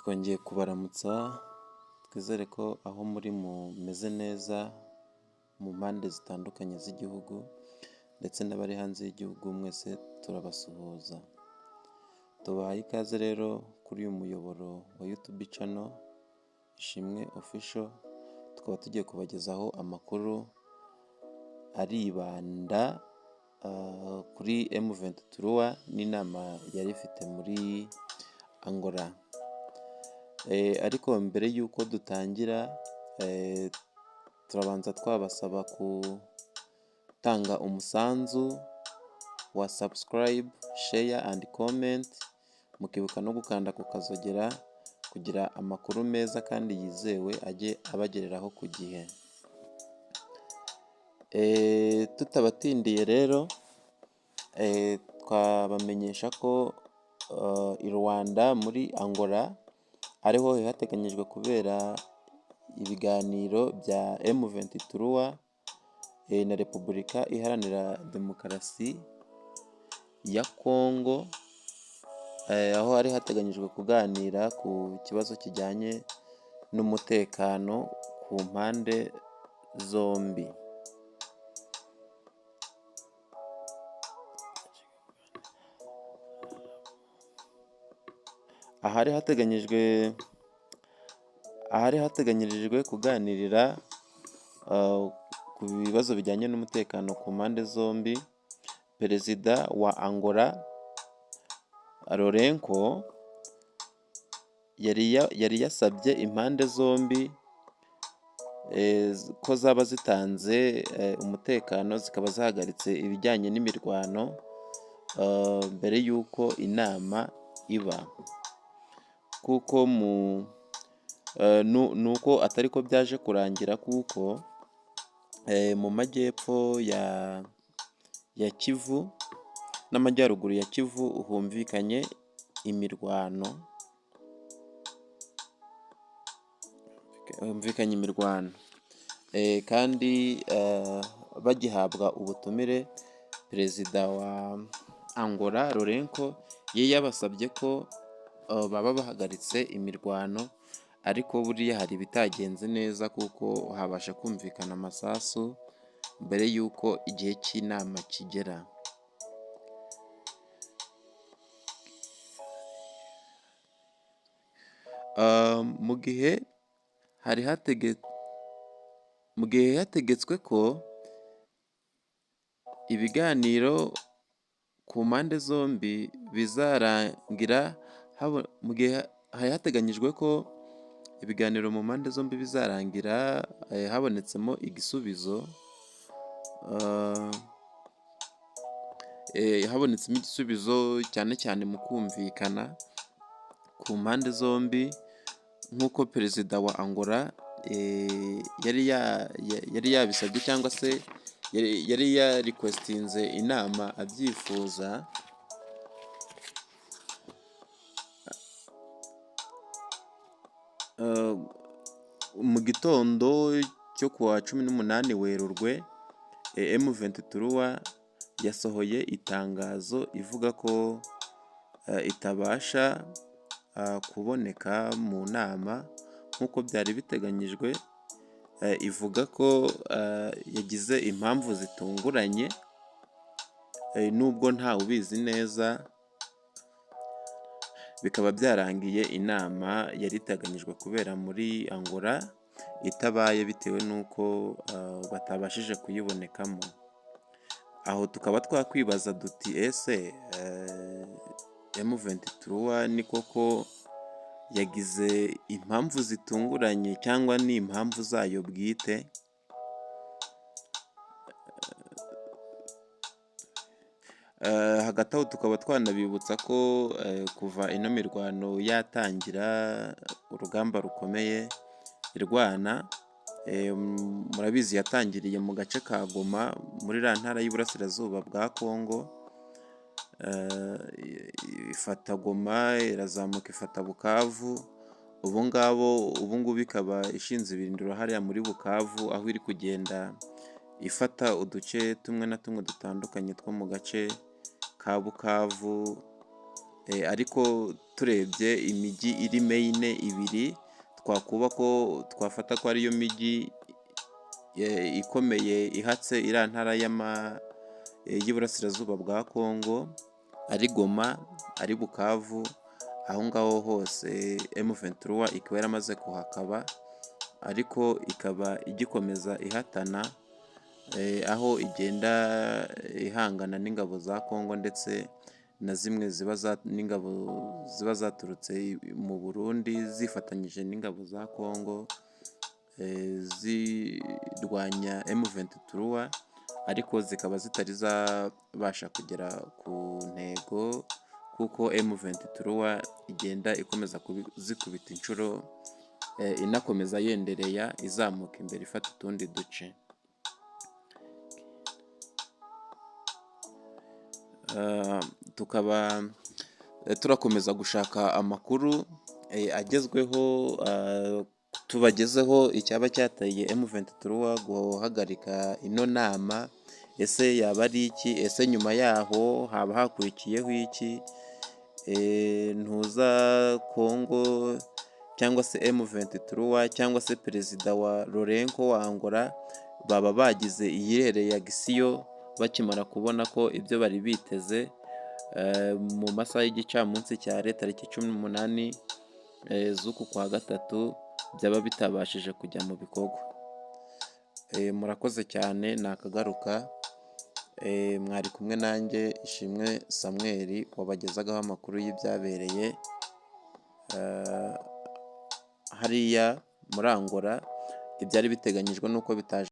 Twongeye kubaramutsa, twizere ko aho muri mumeze neza mu mpande zitandukanye z'igihugu ndetse n'abari hanze y'igihugu mwese turabasuhuza. Tubahaye ikaze rero kuri uyu muyoboro wa YouTube channel Ishimwe Official, tukaba tugiye kubagezaho amakuru aribanda kuri M23 n'inama yari ifite muri Angola. Ariko mbere y'uko dutangira turabanza twabasaba gutanga umusanzu wa subscribe, share and comment, mukibuka no gukanda ku kazogera kugira amakuru meza kandi yizewe ajye abagereraho ku gihe. Tutabatindiye rero twabamenyesha ko i Rwanda muri Angola ariho hateganyijwe kubera ibiganiro bya M23 na Repubulika Iharanira Demokarasi ya Congo, aho hari hateganyijwe kuganira ku kibazo kijyanye n'umutekano ku mpande zombi. Ahari hateganyirijwe kuganirira ku bibazo bijyanye n'umutekano ku mpande zombi, Perezida wa Angola Lourenco yari yasabye impande zombi ko zaba zitanze umutekano, zikaba zahagaritse ibijyanye n'imirwano mbere y'uko inama iba, kuko nuko atari ko byaje kurangira, kuko mu majyepfo ya Kivu n'amajyaruguru ya Kivu humvikanye imirwano kandi bagihabwa ubutumire, Perezida wa Angola Lourenco yabasabye ko baba bahagaritse imirwano, ariko buriya hari ibitagenze neza kuko habasha kumvikana amasasu mbere y'uko igihe cy'inama kigera. Mu gihe hategetswe ko ibiganiro ku mpande zombi bizarangira, mu gihe hari hateganyijwe ko ibiganiro mu mpande zombi bizarangira habonetsemo igisubizo, cyane cyane mu kumvikana ku mpande zombi, nk'uko Perezida wa Angola yari yabisabye cyangwa se yari requestinze inama abyifuza. Mu gitondo cyo kuwa 18 Werurwe, M23 yasohoye itangazo ivuga ko itabasha kuboneka mu nama nk'uko byari biteganyijwe. Ivuga ko yagize impamvu zitunguranye, nubwo ntawe ubizi neza, bikaba byarangiye inama yari iteganyijwe kubera muri Angola itabaye bitewe n'uko batabashije kuyibonekamo. Aho tukaba twakwibaza duti ese M23 ni koko yagize impamvu zitunguranye cyangwa ni impamvu zayo bwite? Hagati aho tukaba twanabibutsa ko kuva ino mirwano yatangira, urugamba rukomeye irwana, murabizi yatangiriye mu gace ka Goma muri iriya ntara y'Iburasirazuba bwa Congo, ifata Goma irazamuka ifata Bukavu, ubu ngubu ikaba ishinze ibirindiro hariya muri Bukavu, aho iri kugenda ifata uduce tumwe na tumwe dutandukanye two mu gace ka Bukavu ariko turebye imijyi iri meyine ibiri twafata ko ariyo mijyi ikomeye ihatse iriya ntara y'iburasirazuba bwa Kongo, ari Goma, ari Bukavu, aho ngaho hose M23 ikaba yaramaze kuhakaba, ariko ikaba igikomeza ihatana, aho igenda ihangana n'ingabo za Kongo ndetse na zimwe n'ingabo ziba zaturutse mu Burundi zifatanyije n'ingabo za Kongo zirwanya M23, ariko zikaba zitari zabasha kugera ku ntego kuko M23 igenda ikomeza zikubita inshuro, inakomeza yendereya izamuka imbere ifata utundi duce. Tukaba turakomeza gushaka amakuru agezweho, tubagezeho icyaba cyateye M23 guhagarika ino nama, ese yaba ari iki, ese nyuma yaho haba hakurikiyeho iki, ntuza Kongo cyangwa se M23 cyangwa se perezida wa Lourenco wa Angola baba bagize iyihe reaction bakimara kubona ko ibyo bari biteze mu masaha y'igicamunsi cya tariki 18 z'uku kwa gatatu byaba bitabashije kujya mu bikorwa. Murakoze cyane, nakagaruka. Mwari kumwe nanjye Ishimwe Samuel wabagezagaho amakuru y'ibyabereye hariya muri Angola, ibyari biteganyijwe n'uko bitaje